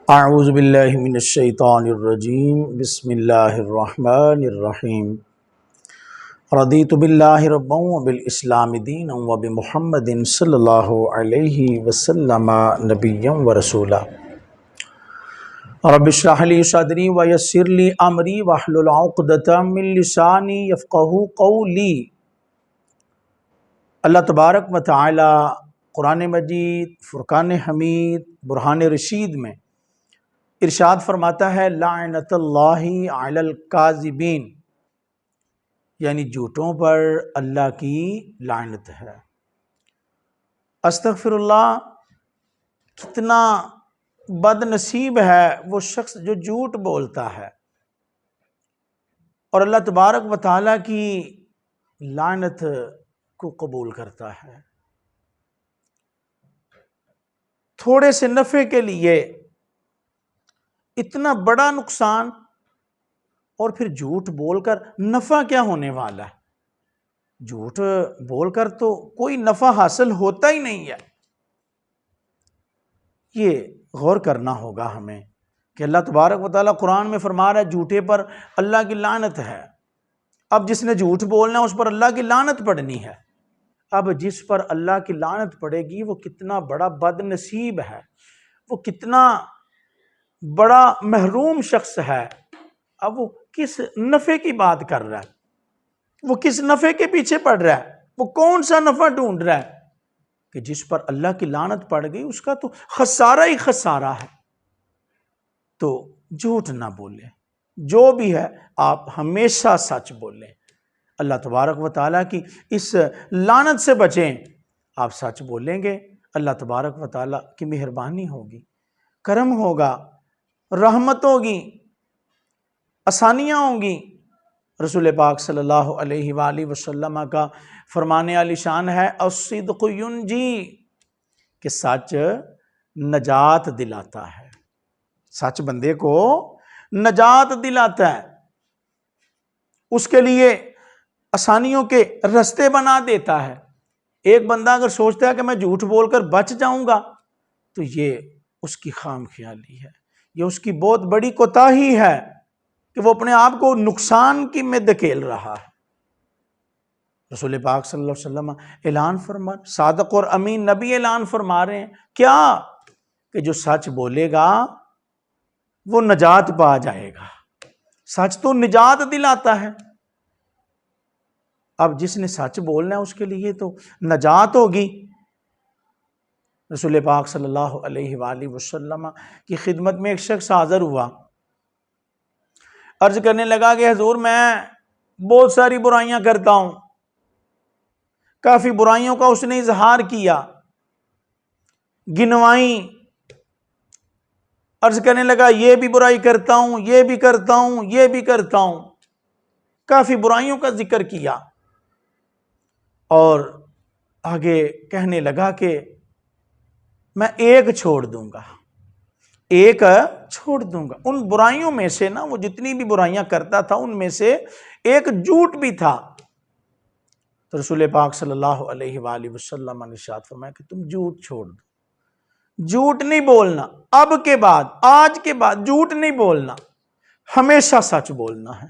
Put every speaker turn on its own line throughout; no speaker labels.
اعوذ باللہ من الشیطان الرجیم بسم اللہ الرحمن الرحیم رضیت باللہ ربا وبالاسلام دینا وبمحمد صلی اللہ علیہ وسلم نبیا ورسولا رب اشرح لی صدری ویسر لی امری واحلل عقدۃ من لسانی یفقہوا قولی۔ اللہ تبارک و تعالی قرآن مجید، فرقان حمید، برہان رشید میں ارشاد فرماتا ہے لعنت اللہ علی الکاذبین، یعنی جھوٹوں پر اللہ کی لعنت ہے۔ استغفر اللہ، کتنا بد نصیب ہے وہ شخص جو جھوٹ بولتا ہے اور اللہ تبارک و تعالیٰ کی لعنت کو قبول کرتا ہے۔ تھوڑے سے نفع کے لیے اتنا بڑا نقصان، اور پھر جھوٹ بول کر نفع کیا ہونے والا ہے؟ جھوٹ بول کر تو کوئی نفع حاصل ہوتا ہی نہیں ہے۔ یہ غور کرنا ہوگا ہمیں کہ اللہ تبارک و تعالیٰ قرآن میں فرما رہا ہے جھوٹے پر اللہ کی لعنت ہے۔ اب جس نے جھوٹ بولنا ہے اس پر اللہ کی لعنت پڑنی ہے۔ اب جس پر اللہ کی لعنت پڑے گی وہ کتنا بڑا بد نصیب ہے، وہ کتنا بڑا محروم شخص ہے۔ اب وہ کس نفع کی بات کر رہا ہے، وہ کس نفع کے پیچھے پڑ رہا ہے، وہ کون سا نفع ڈھونڈ رہا ہے کہ جس پر اللہ کی لعنت پڑ گئی اس کا تو خسارہ ہی خسارہ ہے۔ تو جھوٹ نہ بولیں، جو بھی ہے آپ ہمیشہ سچ بولیں۔ اللہ تبارک و تعالیٰ کی اس لعنت سے بچیں۔ آپ سچ بولیں گے، اللہ تبارک و تعالیٰ کی مہربانی ہوگی، کرم ہوگا، رحمت ہوگی، آسانیاں ہوں گی۔ رسول پاک صلی اللہ علیہ وآلہ وسلم کا فرمانے عالی شان ہے الصدق ینجی، کہ سچ نجات دلاتا ہے۔ سچ بندے کو نجات دلاتا ہے، اس کے لیے آسانیوں کے رستے بنا دیتا ہے۔ ایک بندہ اگر سوچتا ہے کہ میں جھوٹ بول کر بچ جاؤں گا تو یہ اس کی خام خیالی ہے، یہ اس کی بہت بڑی کوتاہی ہے کہ وہ اپنے آپ کو نقصان کی میں دھکیل رہا ہے۔ رسول پاک صلی اللہ علیہ وسلم اعلان فرما، صادق اور امین نبی اعلان فرما رہے ہیں کیا کہ جو سچ بولے گا وہ نجات پا جائے گا۔ سچ تو نجات دلاتا ہے۔ اب جس نے سچ بولنا ہے اس کے لیے تو نجات ہوگی۔ رسول پاک صلی اللہ علیہ وآلہ وسلم کی خدمت میں ایک شخص حاضر ہوا، عرض کرنے لگا کہ حضور میں بہت ساری برائیاں کرتا ہوں۔ کافی برائیوں کا اس نے اظہار کیا، گنوائیں، عرض کرنے لگا یہ بھی برائی کرتا ہوں، یہ بھی کرتا ہوں، یہ بھی کرتا ہوں۔ کافی برائیوں کا ذکر کیا اور آگے کہنے لگا کہ میں ایک چھوڑ دوں گا، ایک چھوڑ دوں گا۔ ان برائیوں میں سے نا، وہ جتنی بھی برائیاں کرتا تھا ان میں سے ایک جھوٹ بھی تھا۔ تو رسول پاک صلی اللہ علیہ وآلہ وسلم نے ارشاد فرمایا کہ تم جھوٹ چھوڑ دو، جھوٹ نہیں بولنا، اب کے بعد، آج کے بعد جھوٹ نہیں بولنا، ہمیشہ سچ بولنا ہے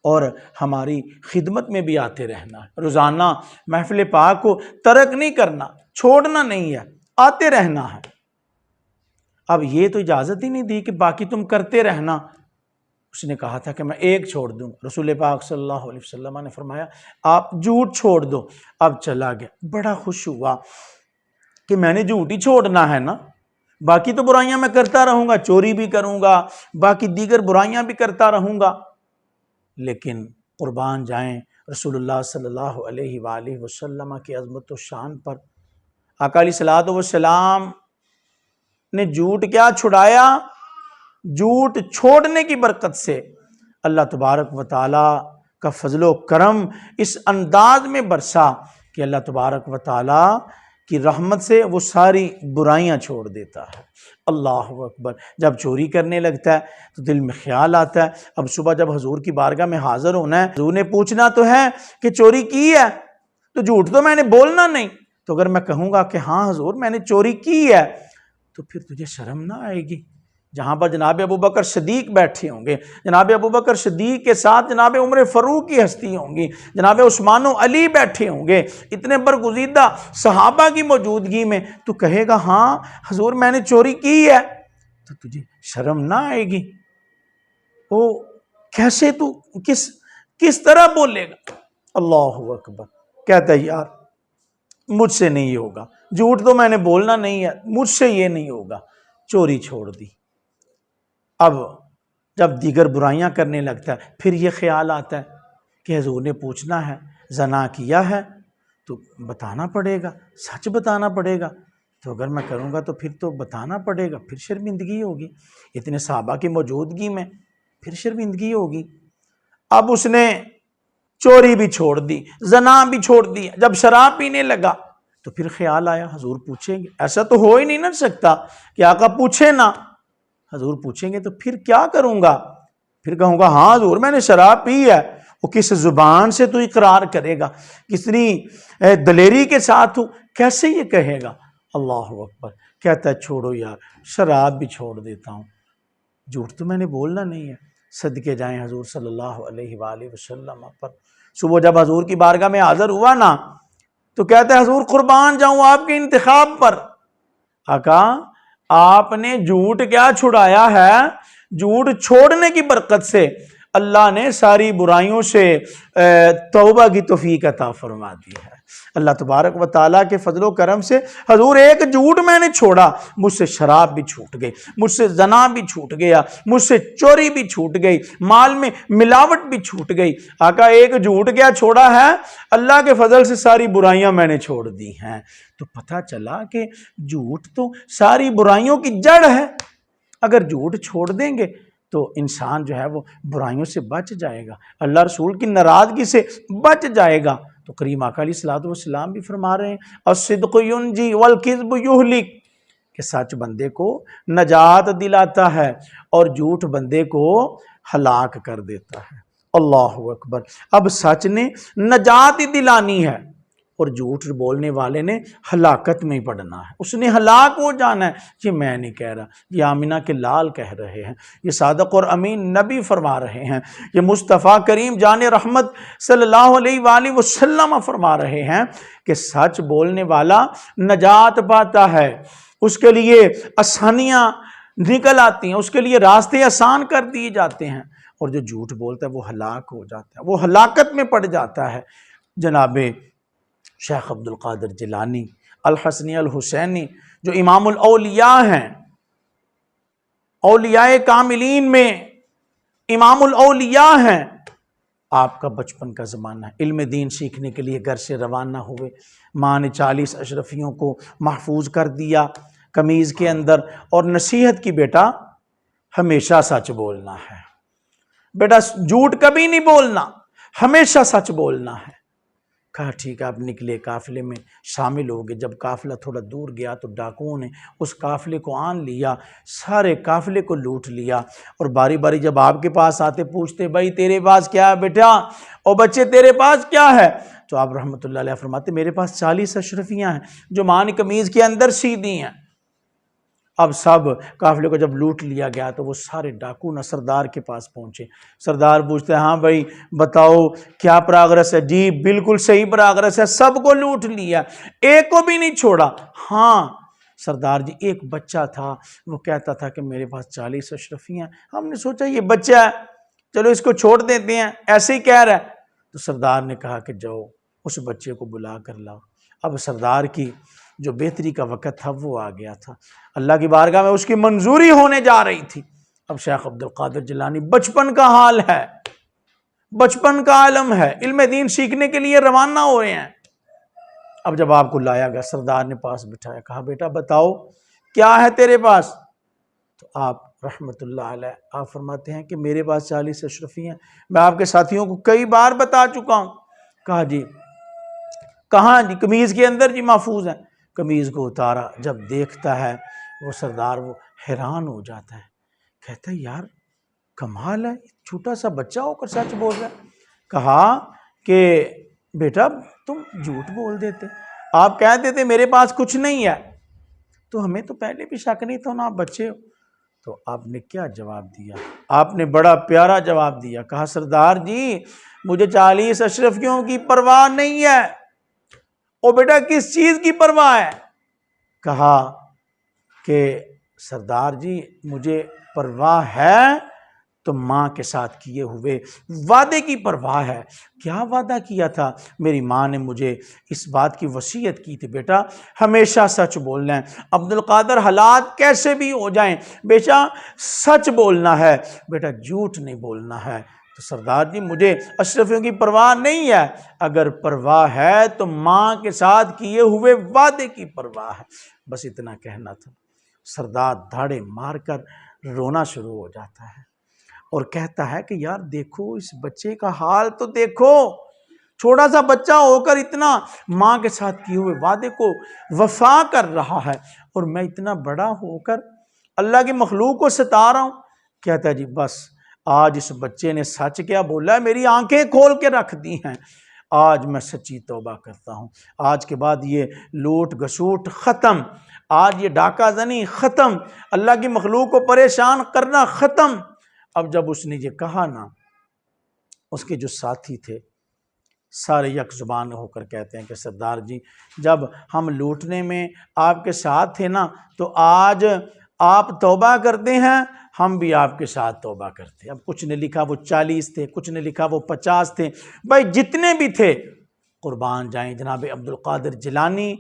اور ہماری خدمت میں بھی آتے رہنا ہے۔ روزانہ محفل پاک کو ترک نہیں کرنا، چھوڑنا نہیں ہے، آتے رہنا ہے۔ اب یہ تو اجازت ہی نہیں دی کہ باقی تم کرتے رہنا، اس نے کہا تھا کہ میں ایک چھوڑ دوں۔ رسول پاک صلی اللہ علیہ وسلم نے فرمایا آپ جھوٹ چھوڑ دو۔ اب چلا گیا، بڑا خوش ہوا کہ میں نے جھوٹ ہی چھوڑنا ہے نا، باقی تو برائیاں میں کرتا رہوں گا، چوری بھی کروں گا، باقی دیگر برائیاں بھی کرتا رہوں گا۔ لیکن قربان جائیں رسول اللہ صلی اللہ علیہ وآلہ وسلم کی عظمت و شان پر، آقا علیہ الصلوۃ والسلام نے جھوٹ کیا چھڑایا؟ جھوٹ چھوڑنے کی برکت سے اللہ تبارک و تعالی کا فضل و کرم اس انداز میں برسا کہ اللہ تبارک و تعالی کی رحمت سے وہ ساری برائیاں چھوڑ دیتا ہے۔ اللہ اکبر۔ جب چوری کرنے لگتا ہے تو دل میں خیال آتا ہے اب صبح جب حضور کی بارگاہ میں حاضر ہونا ہے، حضور نے پوچھنا تو ہے کہ چوری کی ہے، تو جھوٹ تو میں نے بولنا نہیں۔ تو اگر میں کہوں گا کہ ہاں حضور میں نے چوری کی ہے، تو پھر تجھے شرم نہ آئے گی جہاں پر جناب ابو بکر صدیق بیٹھے ہوں گے، جناب ابو بکر صدیق کے ساتھ جناب عمر فاروق کی ہستی ہوں گی، جناب عثمان و علی بیٹھے ہوں گے، اتنے برگزیدہ صحابہ کی موجودگی میں، تو کہے گا ہاں حضور میں نے چوری کی ہے، تو تجھے شرم نہ آئے گی؟ وہ کیسے تو کس طرح بولے گا؟ اللہ اکبر. کہتا ہے یار مجھ سے نہیں ہوگا، جھوٹ تو میں نے بولنا نہیں ہے، مجھ سے یہ نہیں ہوگا. چوری چھوڑ دی. اب جب دیگر برائیاں کرنے لگتا ہے پھر یہ خیال آتا ہے کہ حضور نے پوچھنا ہے، زنا کیا ہے تو بتانا پڑے گا، سچ بتانا پڑے گا، تو اگر میں کروں گا تو پھر تو بتانا پڑے گا، پھر شرمندگی ہوگی، اتنے صحابہ کی موجودگی میں پھر شرمندگی ہوگی. اب اس نے چوری بھی چھوڑ دی، زنا بھی چھوڑ دی. جب شراب پینے لگا تو پھر خیال آیا حضور پوچھیں گے، ایسا تو ہو ہی نہیں نہ سکتا کہ آقا پوچھے نہ. حضور پوچھیں گے تو پھر کیا کروں گا؟ پھر کہوں گا ہاں حضور میں نے شراب پی ہے. وہ کس زبان سے تو اقرار کرے گا، کتنی دلیری کے ساتھ ہو، کیسے یہ کہے گا؟ اللہ اکبر. کہتا ہے چھوڑو یار شراب بھی چھوڑ دیتا ہوں، جھوٹ تو میں نے بولنا نہیں ہے. صدقے جائیں حضور صلی اللہ علیہ وآلہ وسلم پر. صبح جب حضور کی بارگاہ میں حاضر ہوا نا تو کہتا ہے حضور قربان جاؤں آپ کے انتخاب پر. آقا آپ نے جھوٹ کیا چھڑایا ہے؟ جھوٹ چھوڑنے کی برکت سے اللہ نے ساری برائیوں سے توبہ کی توفیق عطا فرما دی ہے. اللہ تبارک و تعالیٰ کے فضل و کرم سے حضور ایک جھوٹ میں نے چھوڑا، مجھ سے شراب بھی چھوٹ گئی، مجھ سے زنا بھی چھوٹ گیا، مجھ سے چوری بھی چھوٹ گئی، مال میں ملاوٹ بھی چھوٹ گئی. آقا ایک جھوٹ کیا چھوڑا ہے؟ اللہ کے فضل سے ساری برائیاں میں نے چھوڑ دی ہیں. تو پتہ چلا کہ جھوٹ تو ساری برائیوں کی جڑ ہے. اگر جھوٹ چھوڑ دیں گے تو انسان جو ہے وہ برائیوں سے بچ جائے گا، اللہ رسول کی ناراضگی سے بچ جائے گا. تو کریم آقا علیہ الصلوۃ والسلام بھی فرما رہے ہیں الصدق ینجی والکذب یہلک، کہ سچ بندے کو نجات دلاتا ہے اور جھوٹ بندے کو ہلاک کر دیتا ہے. اللہ اکبر. اب سچ نے نجات ہی دلانی ہے اور جھوٹ بولنے والے نے ہلاکت میں ہی پڑنا ہے، اس نے ہلاک ہو جانا ہے. یہ میں نہیں کہہ رہا، یہ آمینہ کے لال کہہ رہے ہیں، یہ صادق اور امین نبی فرما رہے ہیں، یہ مصطفیٰ کریم جان رحمت صلی اللہ علیہ وآلہ وسلم فرما رہے ہیں کہ سچ بولنے والا نجات پاتا ہے، اس کے لیے آسانیاں نکل آتی ہیں، اس کے لیے راستے آسان کر دیے جاتے ہیں. اور جو جھوٹ بولتا ہے وہ ہلاک ہو جاتا ہے، وہ ہلاکت میں پڑ جاتا ہے. جناب شیخ عبد القادر جیلانی الحسنی الحسینی جو امام الاولیاء ہیں، اولیاء کاملین میں امام الاولیاء ہیں، آپ کا بچپن کا زمانہ ہے، علم دین سیکھنے کے لیے گھر سے روانہ ہوئے، ماں نے 40 اشرفیوں کو محفوظ کر دیا قمیض کے اندر اور نصیحت کی بیٹا ہمیشہ سچ بولنا ہے، بیٹا جھوٹ کبھی نہیں بولنا، ہمیشہ سچ بولنا ہے. کہا ٹھیک ہے. آپ نکلے، قافلے میں شامل ہو گئے. جب قافلہ تھوڑا دور گیا تو ڈاکوؤں نے اس قافلے کو آن لیا، سارے قافلے کو لوٹ لیا اور باری باری جب آپ کے پاس آتے پوچھتے بھائی تیرے پاس کیا ہے بیٹا، او بچے تیرے پاس کیا ہے؟ تو آپ رحمت اللہ علیہ فرماتے میرے پاس 40 اشرفیاں ہیں جو ماں نے قمیض کے اندر سی دی ہیں. اب سب قافلے کو جب لوٹ لیا گیا تو وہ سارے ڈاکو نہ سردار کے پاس پہنچے. سردار پوچھتے ہیں ہاں بھائی بتاؤ کیا پراگرس ہے؟ جی بالکل صحیح پراگرس ہے، سب کو لوٹ لیا، ایک کو بھی نہیں چھوڑا. ہاں سردار جی ایک بچہ تھا وہ کہتا تھا کہ میرے پاس 40 اشرفیاں، ہم نے سوچا یہ بچہ ہے چلو اس کو چھوڑ دیتے ہیں، ایسے ہی کہہ رہا ہے. تو سردار نے کہا کہ جاؤ اس بچے کو بلا کر لاؤ. اب سردار کی جو بہتری کا وقت تھا وہ آ گیا تھا، اللہ کی بارگاہ میں اس کی منظوری ہونے جا رہی تھی. اب شیخ عبد القادر جیلانی بچپن کا حال ہے، بچپن کا عالم ہے، علم دین سیکھنے کے لیے روانہ ہو رہے ہیں. اب جب آپ کو لایا گیا سردار نے پاس بٹھایا، کہا بیٹا بتاؤ کیا ہے تیرے پاس؟ تو آپ رحمت اللہ علیہ آپ فرماتے ہیں کہ میرے پاس 40 اشرفیاں ہیں، میں آپ کے ساتھیوں کو کئی بار بتا چکا ہوں. کہا جی کہاں؟ جی قمیض کے اندر جی محفوظ ہیں. قمیض کو اتارا، جب دیکھتا ہے وہ سردار وہ حیران ہو جاتا ہے، کہتا ہے یار کمال ہے، چھوٹا سا بچہ ہو کر سچ بول رہا ہے. کہا کہ بیٹا تم جھوٹ بول دیتے، آپ کہہ دیتے میرے پاس کچھ نہیں ہے تو ہمیں تو پہلے بھی شک نہیں تھا نا، آپ بچے ہو. تو آپ نے کیا جواب دیا؟ آپ نے بڑا پیارا جواب دیا، کہا سردار جی مجھے 40 اشرفیوں کی پرواہ نہیں ہے۔ او بیٹا کس چیز کی پرواہ ہے؟ کہا کہ سردار جی مجھے پرواہ ہے تو ماں کے ساتھ کیے ہوئے وعدے کی پرواہ ہے۔ کیا وعدہ کیا تھا؟ میری ماں نے مجھے اس بات کی وصیت کی تھی بیٹا ہمیشہ سچ بولنا ہے، عبد القادر حالات کیسے بھی ہو جائیں بیٹا سچ بولنا ہے، بیٹا جھوٹ نہیں بولنا ہے۔ تو سردار جی مجھے اشرفیوں کی پرواہ نہیں ہے، اگر پرواہ ہے تو ماں کے ساتھ کیے ہوئے وعدے کی پرواہ ہے۔ بس اتنا کہنا تھا۔ سردار دھاڑے مار کر رونا شروع ہو جاتا ہے اور کہتا ہے کہ یار دیکھو اس بچے کا حال تو دیکھو، چھوٹا سا بچہ ہو کر اتنا ماں کے ساتھ کیے ہوئے وعدے کو وفا کر رہا ہے، اور میں اتنا بڑا ہو کر اللہ کی مخلوق کو ستا رہا ہوں۔ کہتا ہے جی بس آج اس بچے نے سچ کیا بولا ہے، میری آنکھیں کھول کے رکھ دی ہیں، آج میں سچی توبہ کرتا ہوں، آج کے بعد یہ لوٹ گھسوٹ ختم، آج یہ ڈاکہ زنی ختم، اللہ کی مخلوق کو پریشان کرنا ختم۔ اب جب اس نے یہ کہا نا، اس کے جو ساتھی تھے سارے یک زبان ہو کر کہتے ہیں کہ سردار جی جب ہم لوٹنے میں آپ کے ساتھ تھے نا تو آج آپ توبہ کرتے ہیں، ہم بھی آپ کے ساتھ توبہ کرتے ہیں۔ اب کچھ نے لکھا وہ 40 تھے، کچھ نے لکھا وہ 50 تھے، بھائی جتنے بھی تھے قربان جائیں جناب عبد القادر جیلانی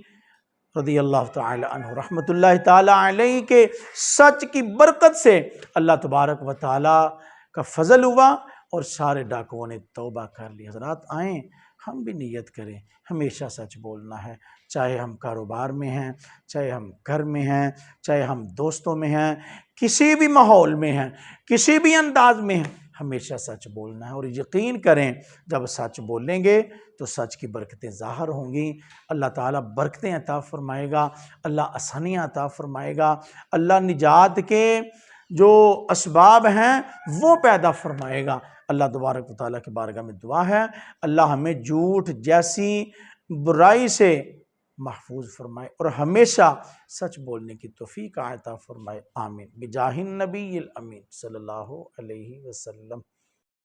رضی اللہ تعالی عنہ رحمۃ اللہ تعالی علیہ کے سچ کی برکت سے اللہ تبارک و تعالی کا فضل ہوا اور سارے ڈاکوؤں نے توبہ کر لی۔ حضرات آئیں ہم بھی نیت کریں، ہمیشہ سچ بولنا ہے، چاہے ہم کاروبار میں ہیں، چاہے ہم گھر میں ہیں، چاہے ہم دوستوں میں ہیں، کسی بھی ماحول میں ہیں، کسی بھی انداز میں ہیں، ہمیشہ سچ بولنا ہے۔ اور یقین کریں جب سچ بولیں گے تو سچ کی برکتیں ظاہر ہوں گی، اللہ تعالیٰ برکتیں عطا فرمائے گا، اللہ آسانیاں عطا فرمائے گا، اللہ نجات کے جو اسباب ہیں وہ پیدا فرمائے گا۔ اللہ تبارک و تعالیٰ کی بارگاہ میں دعا ہے اللہ ہمیں جھوٹ جیسی برائی سے محفوظ فرمائے اور ہمیشہ سچ بولنے کی توفیق عطا فرمائے، آمین، بجاہ النبی الامین صلی اللہ علیہ وسلم۔